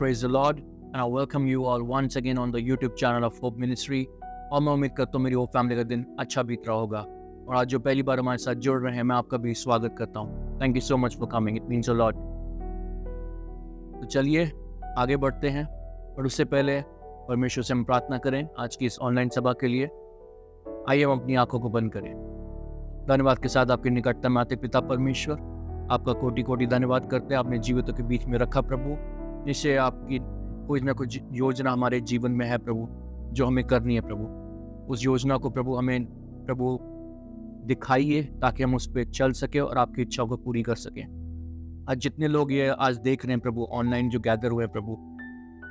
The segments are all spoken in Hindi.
Praise the Lord, and I welcome you all once again on the YouTube channel of Hope Ministry. और मैं उम्मीद करता हूँ मेरी होप फैमिली का दिन अच्छा बीत रहा होगा। और आज जो पहली बार हमारे साथ जुड़ रहे हैं, मैं आपका भी स्वागत करता हूँ। Thank you so much for coming, it means a lot. तो चलिए आगे बढ़ते हैं, और उससे पहले परमेश्वर से हम प्रार्थना करें आज की इस ऑनलाइन सभा के लिए। आइए हम अपनी आंखों को बंद करें। धन्यवाद के साथ आपके निकटतम में आते पिता परमेश्वर, आपका कोटि कोटि धन्यवाद करते हैं। आपने जीवितों के बीच में रखा प्रभु, जिससे आपकी कुछ ना कुछ योजना हमारे जीवन में है प्रभु, जो हमें करनी है प्रभु। उस योजना को प्रभु हमें प्रभु दिखाइए, ताकि हम उस पर चल सके और आपकी इच्छाओं को पूरी कर सकें। आज जितने लोग ये आज देख रहे हैं प्रभु, ऑनलाइन जो गैदर हुए प्रभु,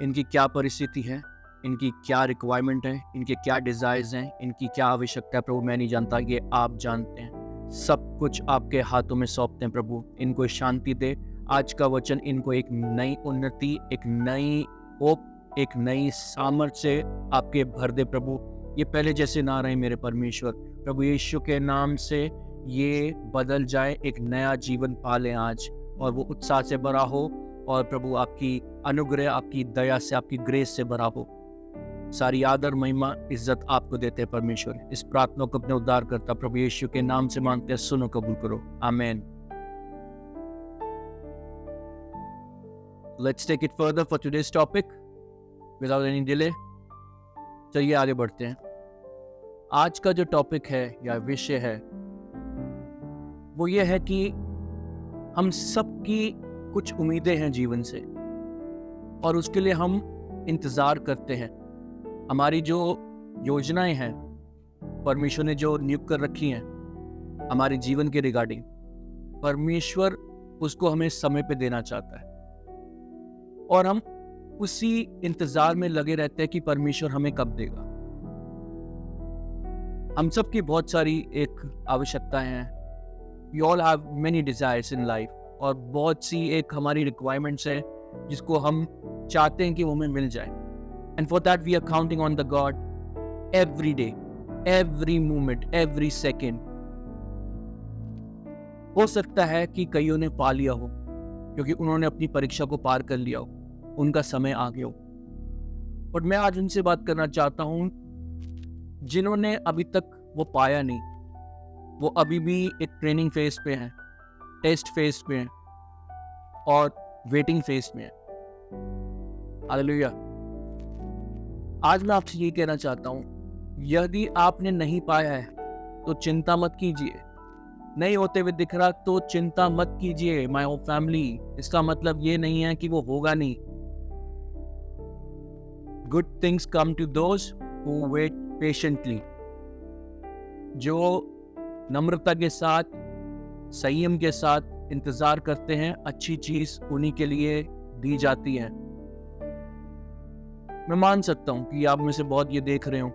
इनकी क्या परिस्थिति है, इनकी क्या रिक्वायरमेंट है, इनके क्या डिजायर्स हैं, इनकी क्या आवश्यकता है प्रभु, मैं नहीं जानता, ये आप जानते हैं। सब कुछ आपके हाथों में सौंपते हैं प्रभु। इनको शांति दे। आज का वचन इनको एक नई उन्नति, एक नई होप, एक नई सामर्थ्य से आपके भर दे प्रभु। ये पहले जैसे ना रहे मेरे परमेश्वर। प्रभु यीशु के नाम से ये बदल जाए, एक नया जीवन पालें आज, और वो उत्साह से भरा हो, और प्रभु आपकी अनुग्रह, आपकी दया से, आपकी ग्रेस से भरा हो। सारी आदर, महिमा, इज्जत आपको देते हैं परमेश्वर। इस प्रार्थना को अपने उद्धार करता प्रभु यीशु के नाम से मांगते हैं, सुनो, कबूल करो, आमीन। Let's take it further for today's topic without any delay. चलिए आगे बढ़ते हैं। आज का जो टॉपिक है या विषय है वो ये है कि हम सबकी कुछ उम्मीदें हैं जीवन से, और उसके लिए हम इंतजार करते हैं। हमारी जो योजनाएं हैं, परमेश्वर ने जो नियुक्त कर रखी हैं हमारे जीवन के रिगार्डिंग, परमेश्वर उसको हमें समय पे देना चाहता है, और हम उसी इंतजार में लगे रहते हैं कि परमेश्वर हमें कब देगा। हम सबकी बहुत सारी एक आवश्यकताएं हैं। We all have many desires in life, और बहुत सी एक हमारी रिक्वायरमेंट्स है जिसको हम चाहते हैं कि वो हमें मिल जाए। And for that we are counting on the God every day, every moment, every second. हो सकता है कि कईयों ने पा लिया हो, क्योंकि उन्होंने अपनी परीक्षा को पार कर लिया हो, उनका समय आ गया हो। और मैं आज उनसे बात करना चाहता हूं जिन्होंने अभी तक वो पाया नहीं। वो अभी भी एक ट्रेनिंग फेज पे हैं, टेस्ट फेज पे हैं, और वेटिंग फेज में हैं। हालेलुया। आज मैं आपसे ये कहना चाहता हूं, यदि आपने नहीं पाया है तो चिंता मत कीजिए। नहीं होते हुए दिख रहा तो चिंता मत कीजिए माय होप फैमिली। इसका मतलब ये नहीं है कि वो होगा नहीं। Good things come to those who wait patiently. जो नम्रता के साथ, संयम के साथ इंतजार करते हैं, अच्छी चीज उन्हीं के लिए दी जाती है। मैं मान सकता हूं कि आप में से बहुत ये देख रहे हो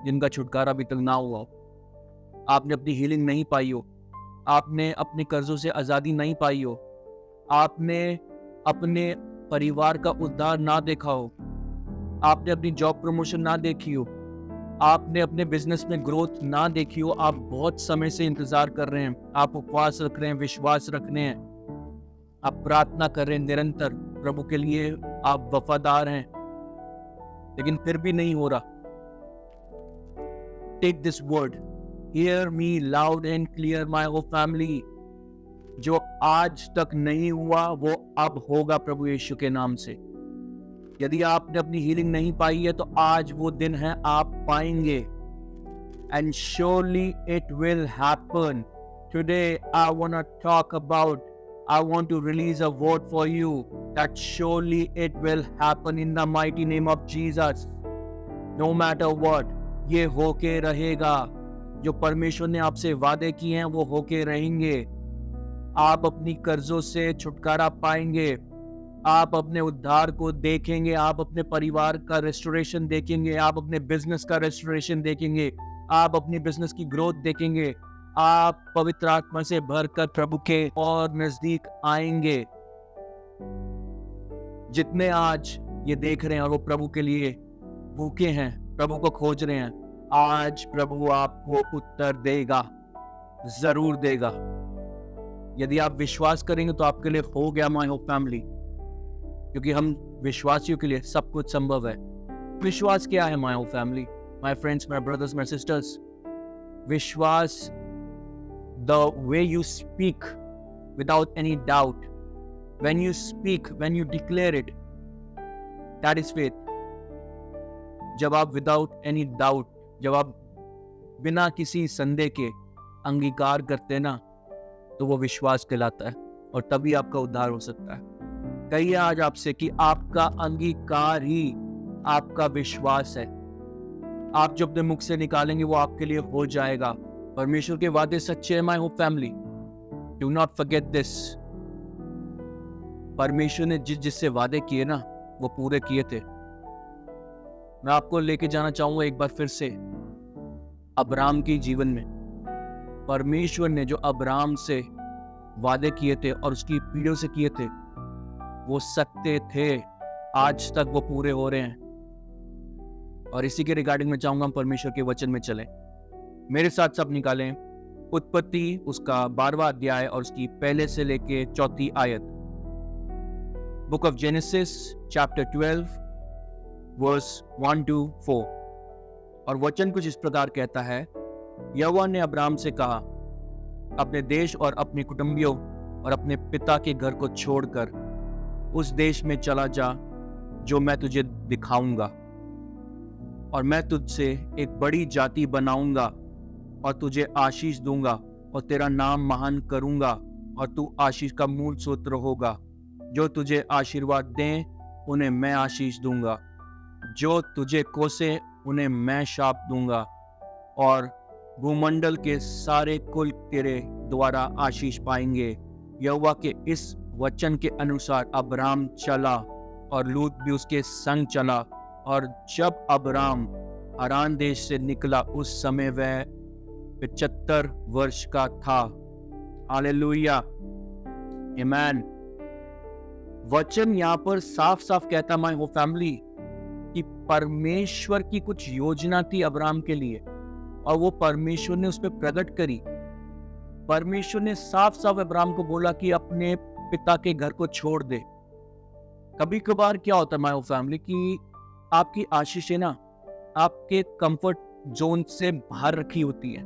जिनका छुटकारा अभी तक ना हुआ हो। आपने अपनी हीलिंग नहीं पाई हो, आपने अपने कर्जों से आज़ादी नहीं पाई हो, आपने अपने परिवार का उद्धार ना देखा हो, आपने अपनी जॉब प्रमोशन ना देखी हो, आपने अपने बिजनेस में ग्रोथ ना देखी हो। आप बहुत समय से इंतजार कर रहे हैं, आप उपवास रख रहे हैं, विश्वास रख रहे हैं, आप प्रार्थना कर रहे हैं निरंतर प्रभु के लिए, आप वफादार हैं, लेकिन फिर भी नहीं हो रहा। Take this word, hear me loud and clear my hope family. जो आज तक नहीं हुआ वो अब होगा प्रभु यीशु के नाम से। यदि आपने अपनी हीलिंग नहीं पाई है तो आज वो दिन है, आप पाएंगे। And surely it will happen. Today I want to talk about, I want to release a word for you that surely it will happen in the mighty name of Jesus. No matter what, ये होके रहेगा। जो परमेश्वर ने आपसे वादे किए हैं वो होके रहेंगे। आप अपनी कर्जों से छुटकारा पाएंगे, आप अपने उद्धार को देखेंगे, आप अपने परिवार का रेस्टोरेशन देखेंगे, आप अपने बिजनेस का रेस्टोरेशन देखेंगे, आप अपनी बिजनेस की ग्रोथ देखेंगे। आप पवित्र आत्मा से भरकर प्रभु के और नजदीक आएंगे। जितने आज ये देख रहे हैं और वो प्रभु के लिए भूखे हैं, प्रभु को खोज रहे हैं, आज प्रभु आपको उत्तर देगा, जरूर देगा। यदि आप विश्वास करेंगे तो आपके लिए हो गया माय होप फैमिली। क्योंकि हम विश्वासियों के लिए सब कुछ संभव है। विश्वास क्या है my family, my friends, my brothers, my sister's? विश्वास, the way you speak without any doubt, when you speak, when you declare it, that is faith. जब आप without any doubt, जब आप बिना किसी संदेह के अंगीकार करते हैं ना, तो वो विश्वास कहलाता है और तभी आपका उद्धार हो सकता है। कहिए आज आपसे कि आपका अंगीकार ही आपका विश्वास है। आप जो अपने मुख से निकालेंगे वो आपके लिए हो जाएगा। परमेश्वर के वादे सच्चे हैं my hope family, do not forget this. परमेश्वर ने जिससे वादे किए ना वो पूरे किए थे। मैं आपको लेके जाना चाहूंगा एक बार फिर से अब्राहम के जीवन में। परमेश्वर ने जो अब्राहम से वादे किए थे और उसकी पीढ़ियों से किए थे वो सत्य थे, आज तक वो पूरे हो रहे हैं। और इसी के रिगार्डिंग में चाहूंगा हम परमेश्वर के वचन में चलें। मेरे साथ सब निकालें उत्पत्ति उसका 12वां अध्याय और उसकी पहले से लेके 4थी आयत। Book of Genesis chapter 12 verse 1 to 4। और वचन कुछ इस प्रकार कहता है, यहोवा ने अब्राहम से कहा, अपने देश और अपने कुटुंबियों और अपने पिता के घर को छोड़कर उस देश में चला जा जो मैं तुझे दिखाऊंगा, और मैं तुझसे एक बड़ी जाति बनाऊंगा और तुझे आशीष दूंगा और तेरा नाम महान करूंगा और तू आशीष का मूल सूत्र होगा। जो तुझे आशीर्वाद दें उन्हें मैं आशीष दूंगा, जो तुझे कोसे उन्हें मैं शाप दूंगा, और भूमंडल के सारे कुल तेरे द्वारा आशीष पाएंगे। यहोवा के इस वचन के अनुसार अब्राम चला और लूत भी उसके संग चला। और जब अब्राम हारान देश से निकला उस समय वह 75 वर्ष का था। हालेलुया, आमीन। वचन यहाँ पर साफ साफ कहता माय वो फैमिली कि परमेश्वर की कुछ योजना थी अब्राम के लिए और वो परमेश्वर ने उस पर प्रकट करी। परमेश्वर ने साफ साफ अब्राम को बोला कि अपने पिता के घर को छोड़ दे। कभी कभार क्या होता है माय फैमिली कि आपकी आशीषें ना आपके कंफर्ट जोन से बाहर रखी होती है।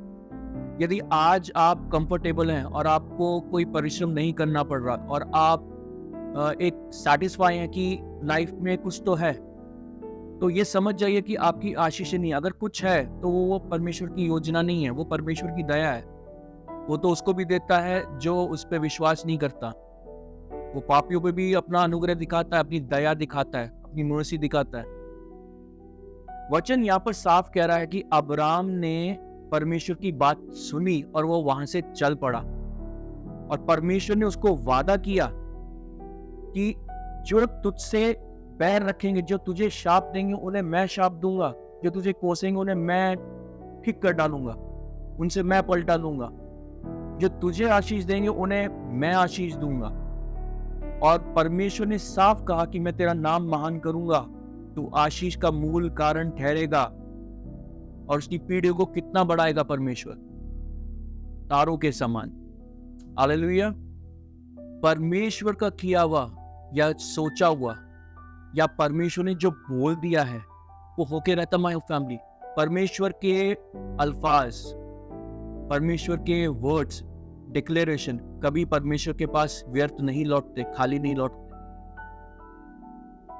यदि आज आप कंफर्टेबल हैं और आपको कोई परिश्रम नहीं करना पड़ रहा और आप एक सेटिस्फाई हैं कि लाइफ में कुछ तो है, तो ये समझ जाइए कि आपकी आशीषें नहीं, अगर कुछ है तो वो परमेश्वर की योजना नहीं है, वो परमेश्वर की दया है। वो तो उसको भी देता है जो उस पर विश्वास नहीं करता। वो पापियों पे भी अपना अनुग्रह दिखाता है, अपनी दया दिखाता है, अपनी मर्सी दिखाता है। वचन यहाँ पर साफ कह रहा है कि अब्राम ने परमेश्वर की बात सुनी और वो वहां से चल पड़ा। और परमेश्वर ने उसको वादा किया कि जो तुझसे पैर रखेंगे, जो तुझे शाप देंगे उन्हें मैं शाप दूंगा, जो तुझे कोसेंगे उन्हें मैं ठीक कर डालूंगा, उनसे मैं पलटा दूंगा, जो तुझे आशीष देंगे उन्हें मैं आशीष दूंगा। और परमेश्वर ने साफ कहा कि मैं तेरा नाम महान करूंगा, तू आशीष का मूल कारण ठहरेगा। और उसकी पीढ़ियों को कितना बढ़ाएगा परमेश्वर, तारों के समान। हालेलुया। परमेश्वर का किया हुआ या सोचा हुआ या परमेश्वर ने जो बोल दिया है वो होके रहता माय फैमिली। परमेश्वर के अल्फाज, परमेश्वर के वर्ड्स, डिक्लेरेशन कभी परमेश्वर के पास व्यर्थ नहीं लौटते, खाली नहीं लौटते।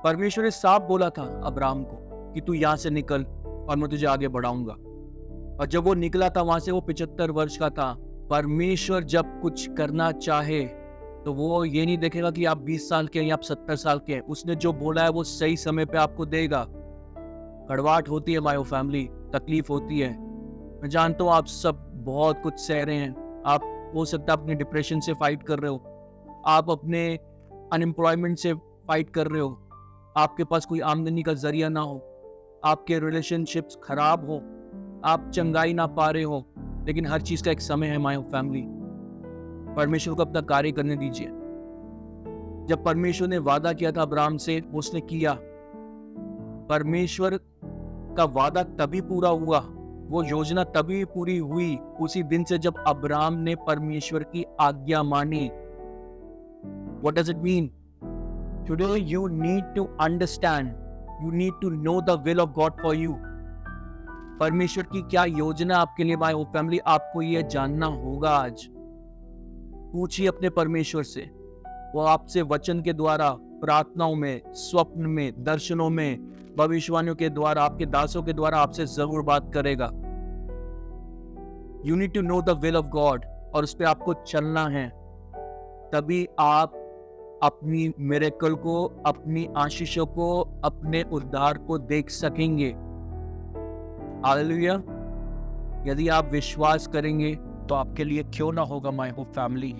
परमेश्वर ने साफ बोला था अब्राहम को कि तू यहां से निकल और मैं तुझे आगे बढ़ाऊंगा। और जब वो निकला था वहां से, वो 75 वर्ष का था। परमेश्वर जब कुछ करना चाहे तो वो ये नहीं देखेगा कि आप 20 साल के हैं या आप 70 साल के हैं। उसने जो बोला है वो सही समय पे आपको देगा। कड़वाहट होती है माय फैमिली, तकलीफ होती है। मैं जानता हूँ आप सब बहुत कुछ सह रहे हैं। आप हो सकता है अपने डिप्रेशन से फाइट कर रहे हो, आप अपने अनएम्प्लॉयमेंट से फाइट कर रहे हो, आपके पास कोई आमदनी का जरिया ना हो, आपके रिलेशनशिप्स खराब हो, आप चंगाई ना पा रहे हो। लेकिन हर चीज का एक समय है माय फैमिली। परमेश्वर को अपना कार्य करने दीजिए। जब परमेश्वर ने वादा किया था अब्राहम से, उसने किया। परमेश्वर का वादा तभी पूरा हुआ, वो योजना तभी पूरी हुई उसी दिन से जब अब्राहम ने परमेश्वर की आज्ञा मानी। What does it mean? Today you need to understand, you need to know the will of God for you. परमेश्वर की क्या योजना आपके लिए माय होप फैमिली, आपको ये जानना होगा आज। पूछिए अपने परमेश्वर से, वो आपसे वचन के द्वारा, प्रार्थनाओं में, स्वप्न में, दर्शनों में, भविष्यवाणियों के द्वारा, आपके दासों के द्वारा आपसे जरूर बात करेगा। You need to know the will of God, और उस पर आपको चलना है, तभी आप अपनी मिरेकल को, अपनी आशीषों को, अपने उद्धार को देख सकेंगे। हालेलुया। यदि आप विश्वास करेंगे तो आपके लिए क्यों ना होगा माय होप फैमिली।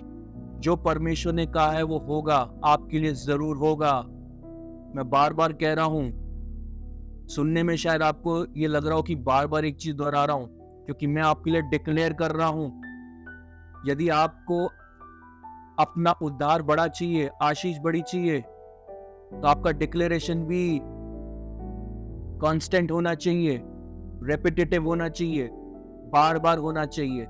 जो परमेश्वर ने कहा है वो होगा, आपके लिए जरूर होगा। मैं बार बार कह रहा हूं, सुनने में शायद आपको ये लग रहा हो कि बार बार एक चीज दोहरा रहा हूं, क्योंकि मैं आपके लिए डिक्लेयर कर रहा हूं। यदि आपको अपना उद्धार बड़ा चाहिए, आशीष बड़ी चाहिए, तो आपका डिक्लेरेशन भी कांस्टेंट होना चाहिए, रेपिटेटिव होना चाहिए, बार बार होना चाहिए।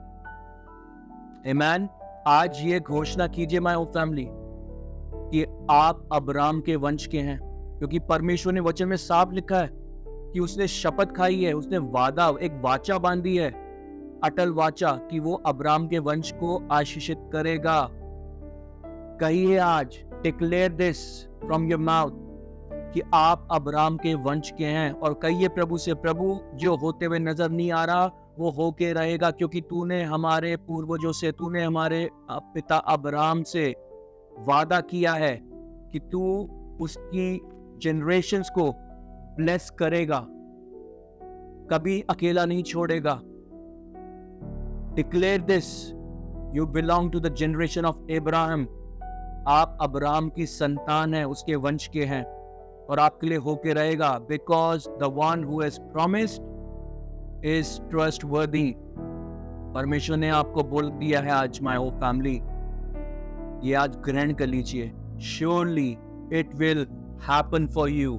आमीन। आज ये घोषणा कीजिए माय होप फैमिली कि आप अब्राहम के वंश के हैं, क्योंकि परमेश्वर ने वचन में साफ लिखा है कि उसने शपथ खाई है, उसने वादा, एक वाचा बांधी है, अटल वाचा, कि वो अब्राहम के वंश को आशीषित करेगा। कहिए आज, declare this from your mouth कि आप अब्राहम के वंश के हैं, और कहिए प्रभु से, प्रभु जो होते हुए नजर नहीं आ रहा वो होके रहेगा, क्योंकि तूने हमारे पूर्वजों से, तूने हमारे पिता अब्राहम से वादा किया है कि तू उसकी जनरेशंस को ब्लेस करेगा, कभी अकेला नहीं छोड़ेगा। Declare this, you belong to the generation of Abraham. आप अब्राहम की संतान है, उसके वंश के हैं, और आपके लिए होके रहेगा, because the one who has promised is trustworthy. परमेश्वर ने आपको बोल दिया है आज माय होप फैमिली, ये आज ग्रहण कर लीजिए। Surely it will happen for you.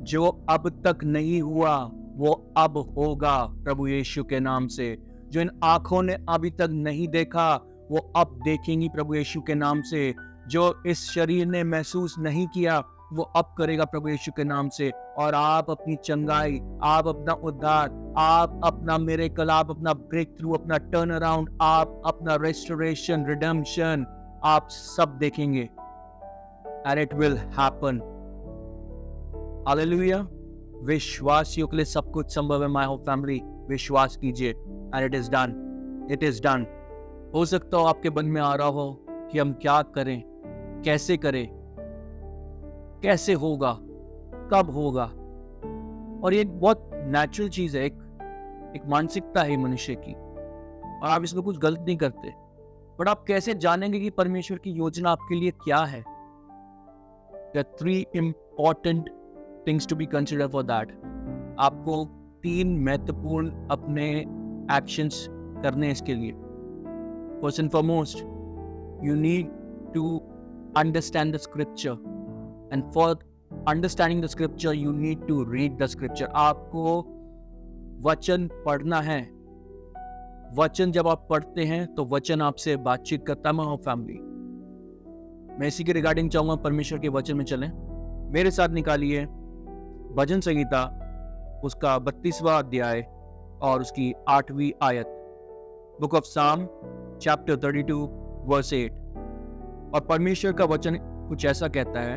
जो अब तक नहीं हुआ वो अब होगा प्रभु यीशु के नाम से। जो इन आंखों ने अभी तक नहीं देखा वो अब देखेंगी प्रभु यीशु के नाम से। जो इस शरीर ने महसूस नहीं किया वो अब करेगा प्रभु यीशु के नाम से। और आप अपनी चंगाई, आप अपना उद्धार, आप अपना मिरेकल, आप अपना ब्रेक थ्रू, अपना टर्न अराउंड, आप अपना रेस्टोरेशन, रिडेम्पशन, आप सब देखेंगे। And it will happen. Hallelujah. विश्वासियों के लिए सब कुछ संभव है माय होप फैमिली। विश्वास कीजिए, and it is done, it is done. हो सकता हो आपके मन में आ रहा हो कि हम क्या करें, कैसे करें, कैसे होगा, कब होगा। और ये एक बहुत नेचुरल चीज है, एक मानसिकता है मनुष्य की, और आप इसमें कुछ गलत नहीं करते। बट आप कैसे जानेंगे कि परमेश्वर की योजना आपके लिए क्या है? There are 3 important things to be considered for that. आपको 3 महत्वपूर्ण अपने एक्शंस करने हैं इसके लिए। First and foremost, you need to understand the scripture, and for understanding the scripture, you need to read the scripture. आपको वचन पढ़ना है। वचन जब आप पढ़ते हैं तो वचन आपसे बातचीत करता है माय फैमिली। मैं इसी के रिगार्डिंग चाहूंगा परमेश्वर के वचन में चलें। मेरे साथ निकालिए भजन संगीता उसका 32वां अध्याय और उसकी 8वीं आयत। बुक ऑफ साम चैप्टर 32 वर्स 8। और परमेश्वर का वचन कुछ ऐसा कहता है,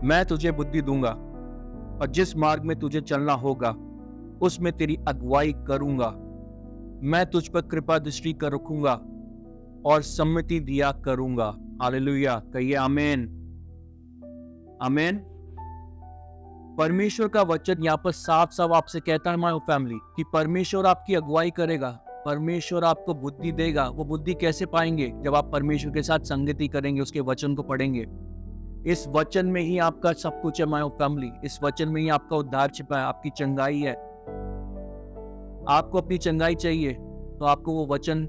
मैं तुझे बुद्धि दूंगा और जिस मार्ग में तुझे चलना होगा उसमें तेरी अगुवाई करूंगा। मैं तुझ पर कृपा दृष्टि कर रखूंगा और सम्मति दिया करूंगा। हालेलुया। कहिए आमीन, आमीन। परमेश्वर का वचन यहाँ पर साफ साफ आपसे कहता है माय फैमिली कि परमेश्वर आपकी अगुवाई करेगा, परमेश्वर आपको बुद्धि देगा। वो बुद्धि कैसे पाएंगे? जब आप परमेश्वर के साथ संगति करेंगे, उसके वचन को पढ़ेंगे। इस वचन में ही आपका सब कुछ है माय फैमिली। इस वचन में ही आपका उद्धार छिपा है, आपकी चंगाई है। आपको अपनी चंगाई चाहिए तो आपको वो वचन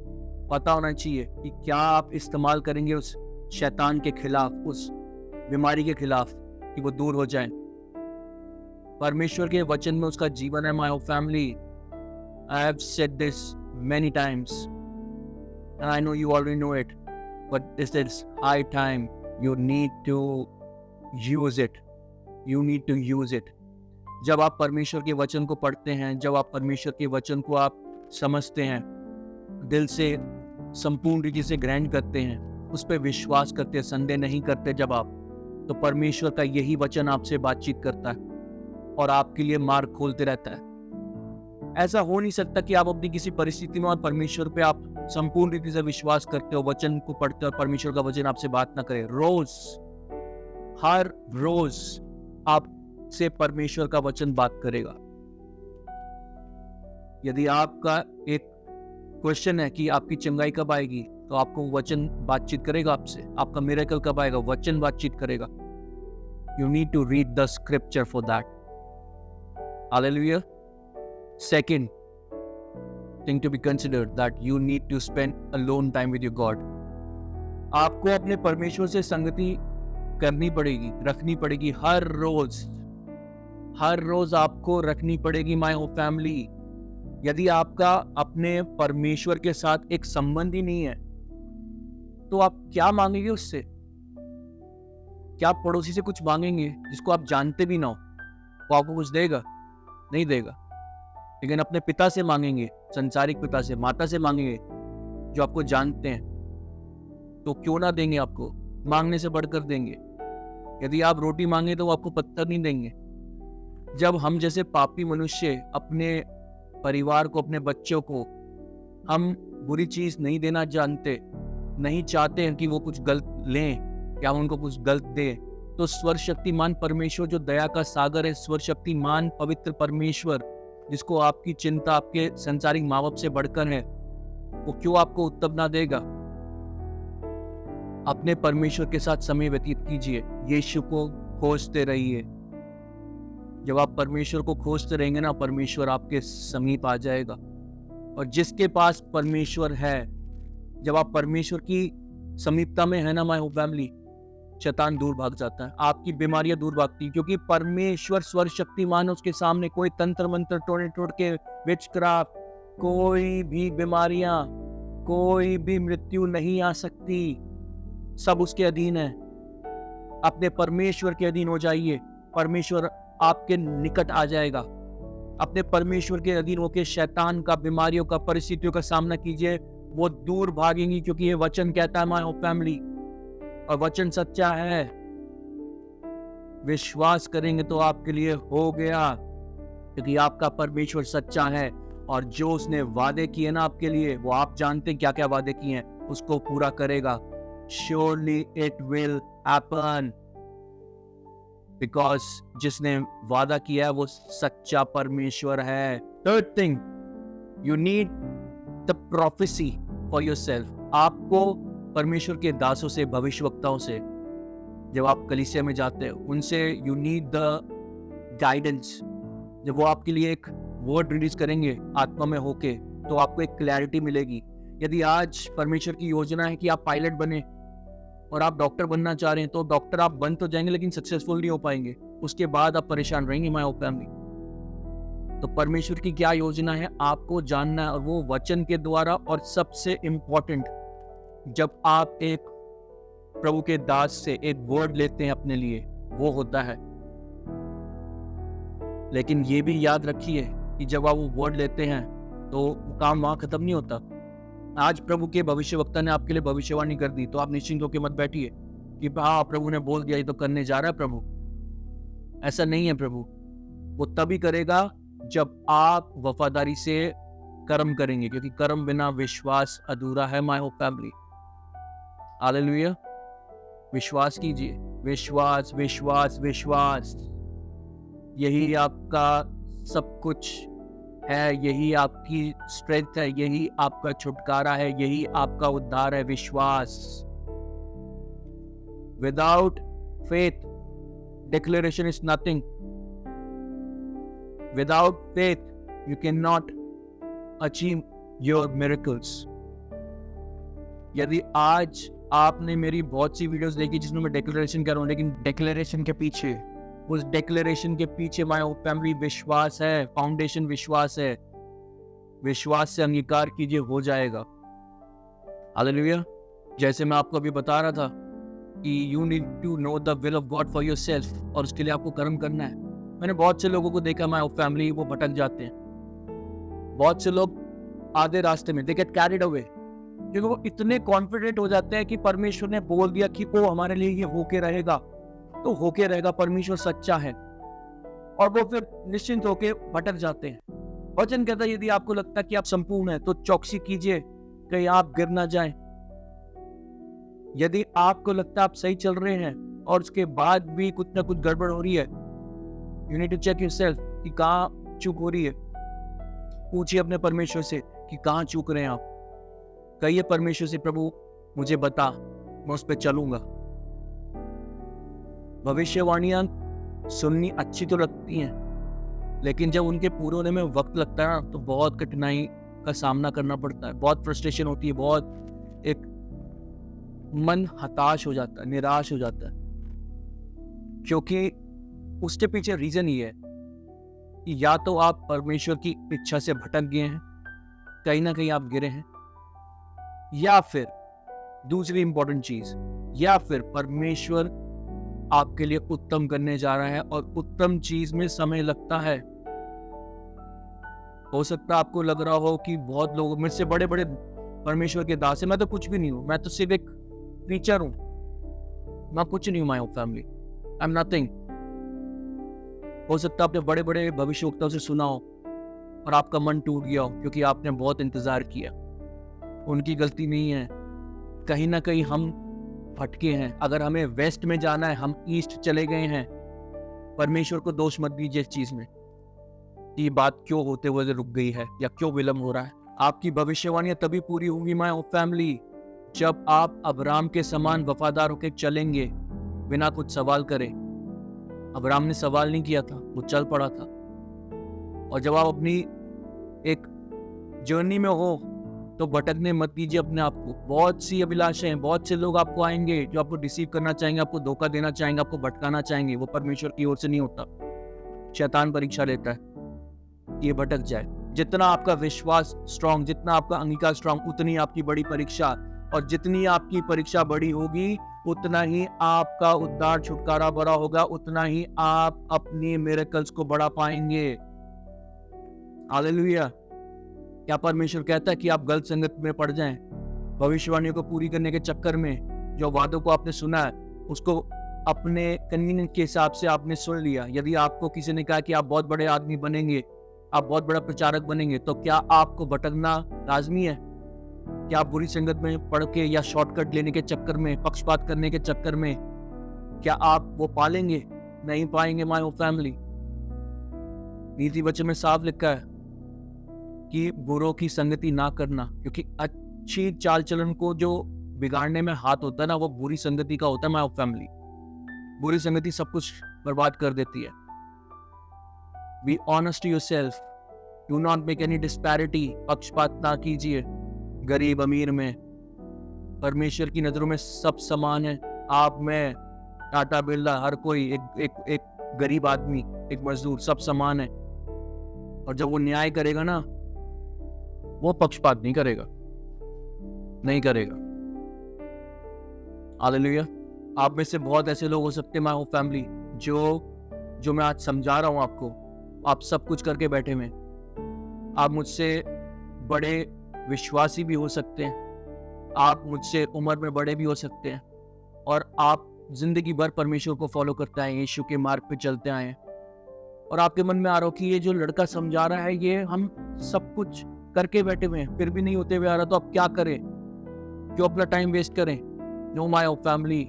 पता होना चाहिए कि क्या आप इस्तेमाल करेंगे उस शैतान के खिलाफ, उस बीमारी के खिलाफ, कि वो दूर हो जाए। परमेश्वर के वचन में उसका जीवन है my family. I have said this many times and I know you already know it, but this is high time You need to use it. You need to use it. जब आप परमेश्वर के वचन को पढ़ते हैं, जब आप परमेश्वर के वचन को आप समझते हैं, दिल से संपूर्ण रीति से ग्रहण करते हैं, उस पर विश्वास करते हैं, संदेह नहीं करते जब आप, तो परमेश्वर का यही वचन आपसे बातचीत करता है और आपके लिए मार्ग खोलते रहता है। ऐसा हो नहीं सकता कि आप अपनी किसी परिस्थिति में और परमेश्वर पे आप संपूर्ण रीति से विश्वास करते हो, वचन को पढ़ते हो और परमेश्वर का वचन आपसे बात ना करे। रोज, हर रोज आपसे परमेश्वर का वचन बात करेगा। यदि आपका एक क्वेश्चन है कि आपकी चंगाई कब आएगी, तो आपको वचन बातचीत करेगा आपसे। आपका मिरेकल कब आएगा, वचन बातचीत करेगा। You need to read the scripture for that. Hallelujah. Second thing to be considered, that you need to spend alone time with your God. आपको अपने परमेश्वर से संगति करनी पड़ेगी, रखनी पड़ेगी हर रोज आपको रखनी पड़ेगी। माय होप फैमिली, यदि आपका अपने परमेश्वर के साथ एक संबंध ही नहीं है, तो आप क्या मांगेंगे उससे? क्या आप पड़ोसी से कुछ मांगेंगे जिसको आप जानते भी ना हो? वो आपको कुछ देगा? नहीं देगा। लेकिन अपने पिता से मांगेंगे, संसारिक पिता से, माता से मांगेंगे जो आपको जानते हैं, तो क्यों ना देंगे आपको? मांगने से बढ़कर देंगे। यदि आप रोटी मांगे तो वो आपको पत्थर नहीं देंगे। जब हम जैसे पापी मनुष्य अपने परिवार को, अपने बच्चों को हम बुरी चीज नहीं देना जानते, नहीं चाहते हैं कि वो कुछ गलत लें या उनको कुछ गलत दें, तो सर्वशक्तिमान परमेश्वर जो दया का सागर है, सर्वशक्तिमान पवित्र परमेश्वर जिसको आपकी चिंता आपके संसारिक माँ बाप से बढ़कर है, वो क्यों आपको उत्तम ना देगा? अपने परमेश्वर के साथ समय व्यतीत कीजिए, यीशु को खोजते रहिए। जब आप परमेश्वर को खोजते रहेंगे ना, परमेश्वर आपके समीप आ जाएगा। और जिसके पास परमेश्वर है, जब आप परमेश्वर की समीपता में है ना माय होप फैमिली, शैतान दूर भाग जाता है, आपकी बीमारियां दूर भागती हैं, क्योंकि परमेश्वर सर्वशक्तिमान, उसके सामने कोई तंत्र मंत्र, टोड़ के विचक्राफ्ट, कोई भी बीमारियां, कोई भी मृत्यु नहीं आ सकती। सब उसके अधीन है। अपने परमेश्वर के अधीन हो जाइए, परमेश्वर आपके निकट आ जाएगा। अपने परमेश्वर के अधीन होकर शैतान का, बीमारियों का, परिस्थितियों का सामना कीजिए, वो दूर भागेंगी, क्योंकि ये वचन कहता है माय होप फैमिली, और वचन सच्चा है। विश्वास करेंगे तो आपके लिए हो गया, क्योंकि आपका परमेश्वर सच्चा है, और जो उसने वादे किए ना आपके लिए, वो आप जानते हैं क्या क्या वादे किए हैं, उसको पूरा करेगा। Surely it will happen, because जिसने वादा किया है वो सच्चा परमेश्वर है। Third thing, you need the prophecy for yourself. आपको परमेश्वर के दासों से, भविष्यवक्ताओं से, जब आप कलीसिया में जाते हैं उनसे you need the guidance। जब वो आपके लिए एक वर्ड रिलीज करेंगे आत्मा में होके, तो आपको एक क्लैरिटी मिलेगी। यदि आज परमेश्वर की योजना है कि आप पायलट बने और आप डॉक्टर बनना चाह रहे हैं, तो डॉक्टर आप बन तो जाएंगे लेकिन सक्सेसफुल नहीं हो पाएंगे, उसके बाद आप परेशान रहेंगे माय होप फैमिली। तो परमेश्वर की क्या योजना है आपको जानना है, और वो वचन के द्वारा। और सबसे इंपॉर्टेंट, जब आप एक प्रभु के दास से एक वर्ड लेते हैं अपने लिए, वो होता है। लेकिन ये भी याद रखिए कि जब आप वो वर्ड लेते हैं तो काम वहां खत्म नहीं होता। आज प्रभु के भविष्यवक्ता ने आपके लिए भविष्यवाणी कर दी, तो आप निश्चिंत होकर मत बैठिए कि हाँ प्रभु ने बोल दिया, ये तो करने जा रहा है प्रभु। ऐसा नहीं है। प्रभु वो तभी करेगा जब आप वफादारी से कर्म करेंगे, क्योंकि कर्म बिना विश्वास अधूरा है माय होप फैमिली। हालेलुया। विश्वास कीजिए, विश्वास विश्वास विश्वास, यही आपका सब कुछ है, यही आपकी स्ट्रेंथ है, यही आपका छुटकारा है, यही आपका उद्धार है। विश्वास। Without faith declaration is nothing. Without faith you can not achieve your miracles. यदि आज आपने मेरी बहुत सी वीडियोस देखी जिसमें मैं डिक्लेरेशन कर रहा हूं, लेकिन डिक्लेरेशन के पीछे, उस डिक्लेरेशन के पीछे माय होप फैमिली विश्वास है, फाउंडेशन विश्वास है। विश्वास से अंगीकार कीजिए, हो जाएगा। हालेलुया। जैसे मैं आपको अभी बता रहा था कि you need to know the will of God for yourself, और उसके लिए आपको कर्म करना है। मैंने बहुत से लोगों को देखा, माय फैमिली, वो भटक जाते हैं। बहुत से लोग आधे रास्ते में दे गेट कैरिड अवे, क्योंकि वो इतने कॉन्फिडेंट हो जाते हैं कि परमेश्वर ने बोल दिया कि वो हमारे लिए ये होके रहेगा, तो होके रहेगा, परमेश्वर सच्चा है, और वो फिर निश्चिंत होके भटक जाते हैं। वचन कहता है यदि आपको लगता है कि आप संपूर्ण हैं तो चौकसी कीजिए कहीं आप गिर ना जाएं। यदि आपको लगता है आप सही चल रहे हैं और उसके बाद भी कुछ ना कुछ गड़बड़ हो रही है, you need to check yourself कि कहाँ चूक हो रही है। पूछिए अपने परमेश्वर से कि कहाँ चूक रहे हैं आप। कहिए परमेश्वर से, प्रभु मुझे बता, मैं उस पर चलूंगा। भविष्यवाणियां सुननी अच्छी तो लगती हैं, लेकिन जब उनके पूरे होने में वक्त लगता है ना, तो बहुत कठिनाई का सामना करना पड़ता है, बहुत फ्रस्ट्रेशन होती है, बहुत एक मन हताश हो जाता है, निराश हो जाता है, क्योंकि उसके पीछे रीजन ये है कि या तो आप परमेश्वर की इच्छा से भटक गए हैं, कहीं ना कहीं आप गिरे हैं, या फिर दूसरी इंपॉर्टेंट चीज, या फिर परमेश्वर आपके लिए उत्तम करने जा रहा है और उत्तम चीज में समय लगता है। हो सकता है आपको लग रहा हो कि बहुत लोग मुझसे बड़े बड़े परमेश्वर के दास हैं, मैं तो कुछ भी नहीं हूं, मैं तो सिर्फ एक क्रीचर हूं, मैं कुछ नहीं हूं, my family, I am nothing. हो सकता है आपने बड़े बड़े भविष्यवक्ताओं से सुना हो और आपका मन टूट गया हो, क्योंकि आपने बहुत इंतजार किया। उनकी गलती नहीं है, कहीं ना कहीं हम भटके हैं। अगर हमें वेस्ट में जाना है, हम ईस्ट चले गए हैं। परमेश्वर को दोष मत दीजिए इस चीज में कि ये बात क्यों होते हुए रुक गई है या क्यों विलंब हो रहा है। आपकी भविष्यवाणियां तभी पूरी होंगी माय फैमिली, जब आप अब्राहम के समान वफादार होकर चलेंगे बिना कुछ सवाल करे। अब्राहम ने सवाल नहीं किया था, वो चल पड़ा था। और जब आप अपनी एक जर्नी में हो तो भटकने मत दीजिए अपने आप को। बहुत सी अभिलाषाएं, बहुत से लोग आपको आएंगे जो आपको डिसीव करना चाहेंगे, आपको धोखा देना चाहेंगे, आपको भटकाना चाहेंगे। वो परमेश्वर की ओर से नहीं होता, शैतान परीक्षा लेता है ये भटक जाए। जितना आपका विश्वास स्ट्रांग, जितना आपका अंगीकार स्ट्रांग, उतनी आपकी बड़ी परीक्षा, और जितनी आपकी परीक्षा बड़ी होगी उतना ही आपका उद्धार छुटकारा बड़ा होगा, उतना ही आप अपनी मिरेकल्स को बढ़ा पाएंगे। हालेलुया। क्या परमेश्वर कहता है कि आप गलत संगत में पड़ जाएं, भविष्यवाणियों को पूरी करने के चक्कर में? जो वादों को आपने सुना है उसको अपने कन्वीनियंस के हिसाब से आपने सुन लिया। यदि आपको किसी ने कहा कि आप बहुत बड़े आदमी बनेंगे, आप बहुत बड़ा प्रचारक बनेंगे, तो क्या आपको भटकना लाजमी है? क्या आप बुरी संगत में पढ़ के या शॉर्टकट लेने के चक्कर में, पक्षपात करने के चक्कर में, क्या आप वो पालेंगे? नहीं पाएंगे माय फैमिली। नीति वचन में साफ लिखा है कि बुरों की संगति ना करना, क्योंकि अच्छी चाल चलन को जो बिगाड़ने में हाथ होता है ना, वो बुरी संगति का होता है माय फैमिली। बुरी संगति सब कुछ बर्बाद कर देती है। Be honest to yourself, do not make any disparity. पक्षपात ना कीजिए गरीब अमीर में। परमेश्वर की नजरों में सब समान है। आप, मैं, टाटा बिरला, हर कोई, एक गरीब आदमी, एक मजदूर, सब समान है। और जब वो न्याय करेगा ना, वो पक्षपात नहीं करेगा, नहीं करेगा। हालेलुया। आप में से बहुत ऐसे लोग हो सकते हैं माय फैमिली, जो मैं आज समझा रहा हूं आपको, आप सब कुछ करके बैठे में। आप मुझसे बड़े विश्वासी भी हो सकते हैं, आप मुझसे उम्र में बड़े भी हो सकते हैं, और आप जिंदगी भर परमेश्वर को फॉलो करते आए, यीशु के मार्ग पे चलते आए, और आपके मन में आ रहा हो कि ये जो लड़का समझा रहा है, ये हम सब कुछ करके बैठे हुए हैं, फिर भी नहीं होते हुए आ रहा, तो अब क्या करें? क्यों अपना टाइम वेस्ट करें? No my family,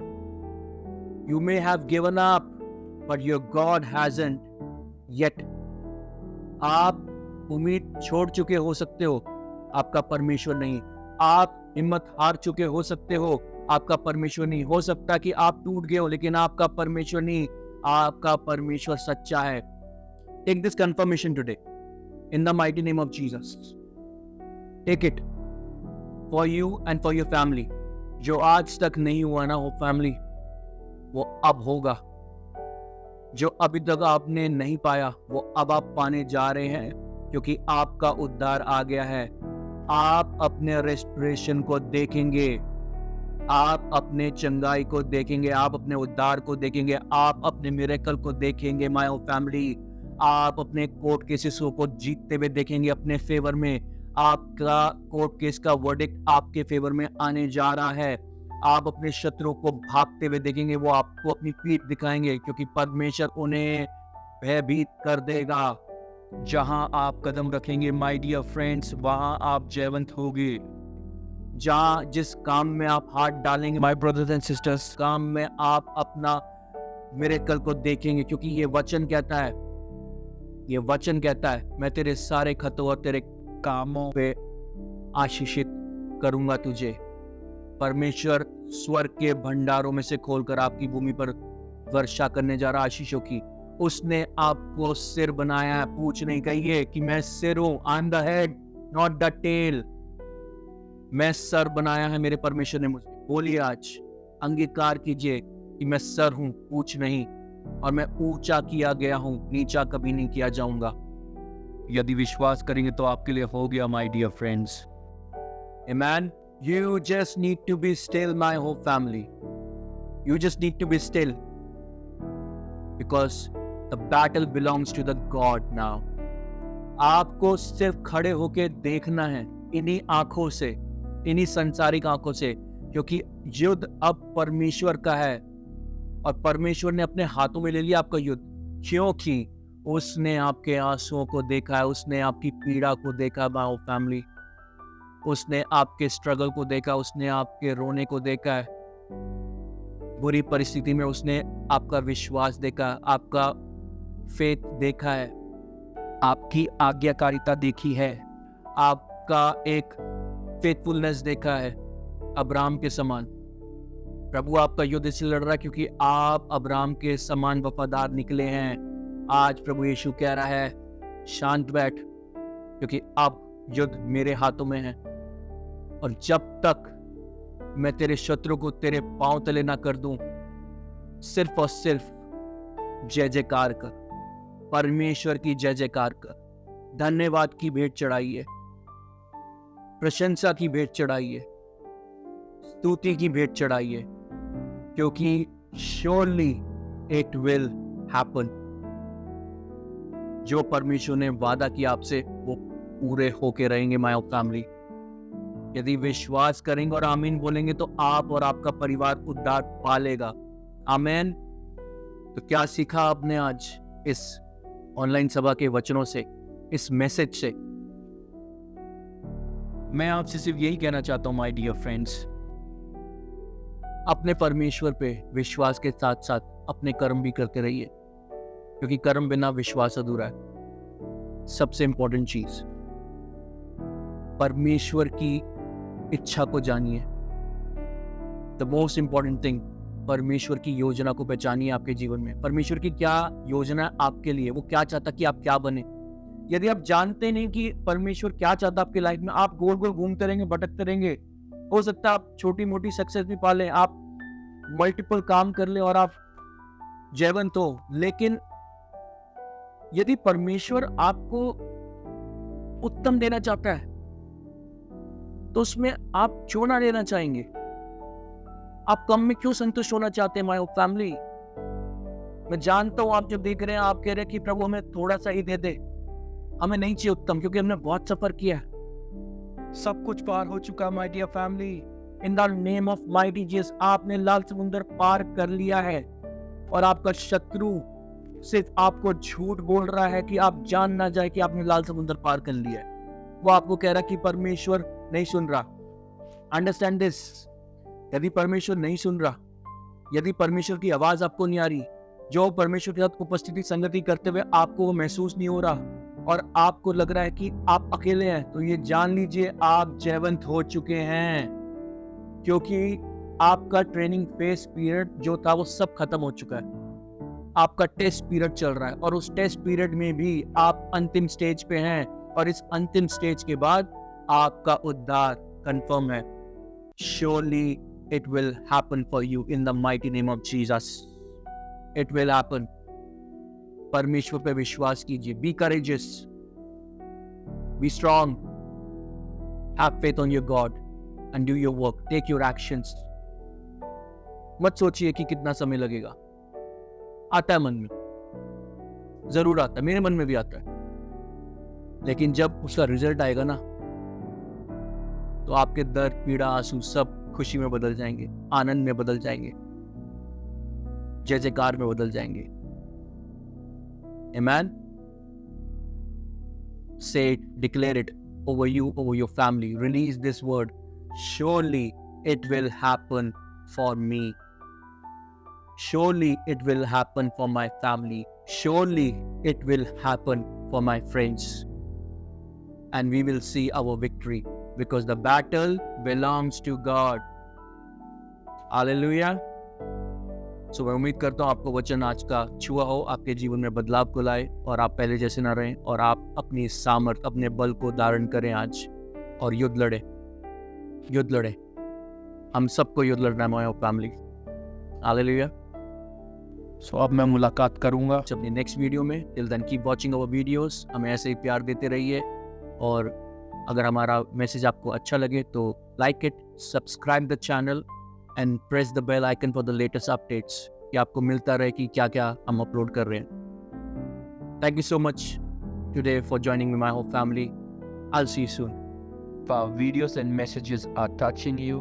you may have given up but your God hasn't yet. आप उम्मीद छोड़ चुके हो सकते हो, आपका परमेश्वर नहीं। आप हिम्मत हार चुके हो सकते हो, आपका परमेश्वर नहीं। हो सकता कि आप टूट गए हो, लेकिन आपका परमेश्वर नहीं, आपका परमेश्वर सच्चा है। Take this confirmation today in the mighty name of Jesus. Take it for you and for your family. जो आज तक नहीं हुआ ना वो फैमिली, वो अब होगा। जो अभी तक आपने नहीं पाया, वो अब आप पाने जा रहे हैं, क्योंकि आपका उद्धार आ गया है। आप अपने रेस्टोरेशन को देखेंगे, आप अपने चंगाई को देखेंगे, आप अपने उद्धार को देखेंगे, आप अपने मिरेकल को देखेंगे माय फैमिली। आप अपने कोर्ट केसेस को जीतते हुए देखेंगे अपने फेवर में। आपका कोर्ट केस का वर्डिक्ट आपके फेवर में आने जा रहा है। आप अपने शत्रुओं को भागते हुए देखेंगे, वो आपको अपनी पीठ दिखाएंगे, क्योंकि परमेश्वर उन्हें भयभीत कर देगा। जहां आप कदम रखेंगे माय डियर फ्रेंड्स, वहां आप जयवंत होंगे। जहां जिस काम में आप हाथ डालेंगे माय ब्रदर्स एंड सिस्टर्स, काम में आप अपना मिरेकल को देखेंगे, क्योंकि ये वचन कहता है, ये वचन कहता है, मैं तेरे सारे खतों और तेरे कामों पे आशीषित करूंगा तुझे। परमेश्वर स्वर्ग के भंडारों में से खोलकर आपकी भूमि पर वर्षा करने जा रहा आशीषों की। उसने आपको सिर बनाया है, पूछ नहीं। कहिए कि मैं सिर हूं, I am the head not the tail. मैं सर बनाया है मेरे परमेश्वर ने मुझे। बोलिए आज, अंगीकार कीजिए कि मैं सर हूं, पूछ नहीं, और मैं ऊंचा किया गया हूं, नीचा कभी नहीं किया जाऊंगा। यदि विश्वास करेंगे तो आपके लिए हो गया my dear friends. Amen. You just need to be still, my whole family. You just need to be still, because the battle belongs to the God now. आपको सिर्फ खड़े होके देखना है इन्हीं आंखों से, इन्हीं संसारिक आंखों से, क्योंकि युद्ध अब परमेश्वर का है और परमेश्वर ने अपने हाथों में ले लिया आपका युद्ध। क्योंकि उसने आपके आंसुओं को देखा है, उसने आपकी पीड़ा को देखा है माय फैमिली, उसने आपके स्ट्रगल को देखा, उसने आपके रोने को देखा है। बुरी परिस्थिति में उसने आपका विश्वास देखा, आपका फेथ देखा है, आपकी आज्ञाकारिता देखी है, आपका एक फेथफुलनेस देखा है अब्राहम के समान। प्रभु आपका युद्ध इसलिए लड़ रहा है क्योंकि आप अब्राहम के समान वफादार निकले हैं। आज प्रभु यीशु कह रहा है, शांत बैठ, क्योंकि अब युद्ध मेरे हाथों में है। और जब तक मैं तेरे शत्रु को तेरे पांव तले ना कर दूं, सिर्फ और सिर्फ जय जयकार कर, परमेश्वर की जय जयकार कर, धन्यवाद की भेंट चढ़ाइए, प्रशंसा की भेंट चढ़ाइए, स्तुति की भेंट चढ़ाइए, क्योंकि श्योरली इट विल हैपन। जो परमेश्वर ने वादा किया आपसे वो पूरे होके रहेंगे माय फैमिली। यदि विश्वास करेंगे और आमीन बोलेंगे तो आप और आपका परिवार उद्धार पालेगा। आमीन। तो क्या सीखा आपने आज इस ऑनलाइन सभा के वचनों से, इस मैसेज से? मैं आपसे सिर्फ यही कहना चाहता हूं माय डियर फ्रेंड्स, अपने परमेश्वर पे विश्वास के साथ साथ अपने कर्म भी करते रहिए, क्योंकि कर्म बिना विश्वास अधूरा है। सबसे इंपॉर्टेंट चीज, परमेश्वर की इच्छा को जानिए। द मोस्ट इंपॉर्टेंट थिंग, परमेश्वर की योजना को पहचानिए आपके जीवन में। परमेश्वर की क्या योजना है आपके लिए, वो क्या चाहता कि आप क्या बने। यदि आप जानते नहीं कि परमेश्वर क्या चाहता आपकी लाइफ में, आप गोल गोल घूमते रहेंगे, भटकते रहेंगे। हो सकता है आप छोटी मोटी सक्सेस भी पा लें, आप मल्टीपल काम कर लें और आप जयवंत हो, लेकिन यदि परमेश्वर आपको उत्तम देना चाहता है तो उसमें आप क्यों ना लेना चाहेंगे? आप कम में क्यों संतुष्ट होना चाहते हैं माय फैमिली? मैं जानता हूं आप जब देख रहे हैं आप कह रहे हैं कि प्रभु हमें थोड़ा सा ही दे दे, हमें नहीं चाहिए उत्तम, क्योंकि हमने बहुत सफर किया है, सब कुछ पार हो चुका। My dear family, in the name of mighty Jesus, आपने लाल समुद्र पार कर लिया है और आपका शत्रु सिर्फ आपको झूठ बोल रहा है कि आप जान ना जाए कि आपने लाल समुद्र पार कर लिया है। वो आपको कह रहा है कि परमेश्वर नहीं सुन रहा। Understand this. यदि परमेश्वर नहीं सुन रहा, यदि परमेश्वर की आवाज आपको नहीं आ रही, जो परमेश्वर के साथ उपस्थिति संगति करते हुए आपको वो महसूस नहीं हो रहा और आपको लग रहा है कि आप अकेले हैं, तो ये जान लीजिए आप जयवंत हो चुके हैं, क्योंकि आपका ट्रेनिंग फेस पीरियड जो था वो सब खत्म हो चुका है। आपका टेस्ट पीरियड चल रहा है और उस टेस्ट पीरियड में भी आप अंतिम स्टेज पे हैं और इस अंतिम स्टेज के बाद आपका उद्धार कंफर्म है। Surely it will happen for you in the mighty name of Jesus. It will happen. परमेश्वर पे विश्वास कीजिए। Be courageous. Be strong. Have faith on your God and do your work. Take your actions. मत सोचिए कि कितना समय लगेगा। आता है मन में, जरूर आता है, मेरे मन में भी आता है। लेकिन जब उसका रिजल्ट आएगा ना, तो आपके दर्द, पीड़ा, आंसू सब खुशी में बदल जाएंगे, आनंद में बदल जाएंगे, जय जयकार में बदल जाएंगे। Amen? Say it, declare it over you, over your family. Release this word. Surely it will happen for me. Surely it will happen for my family. Surely it will happen for my friends. And we will see our victory because the battle belongs to God. Hallelujah. So मैं उम्मीद करता हूँ आपको वचन आज का छुआ हो, आपके जीवन में बदलाव को लाए और आप पहले जैसे ना रहें और आप अपनी सामर्थ, अपने बल को धारण करें आज और युद्ध लड़े। हम सबको युद्ध लड़ना है, माय फैमिली। हालेलुया। सो अब मैं मुलाकात करूंगा अपनी नेक्स्ट वीडियो में। Till then keep watching our videos. हमें ऐसे ही प्यार देते रहिए और अगर हमारा मैसेज आपको अच्छा लगे तो like it, subscribe the channel and press the bell icon for the latest updates, कि आपको मिलता रहे कि क्या क्या हम अपलोड कर रहे हैं। Thank you so much today for joining my hope family. I will see you soon. If our videos and messages are touching you,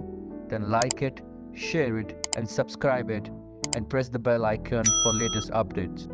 then like it, share it, and subscribe it, and press the bell icon for latest updates.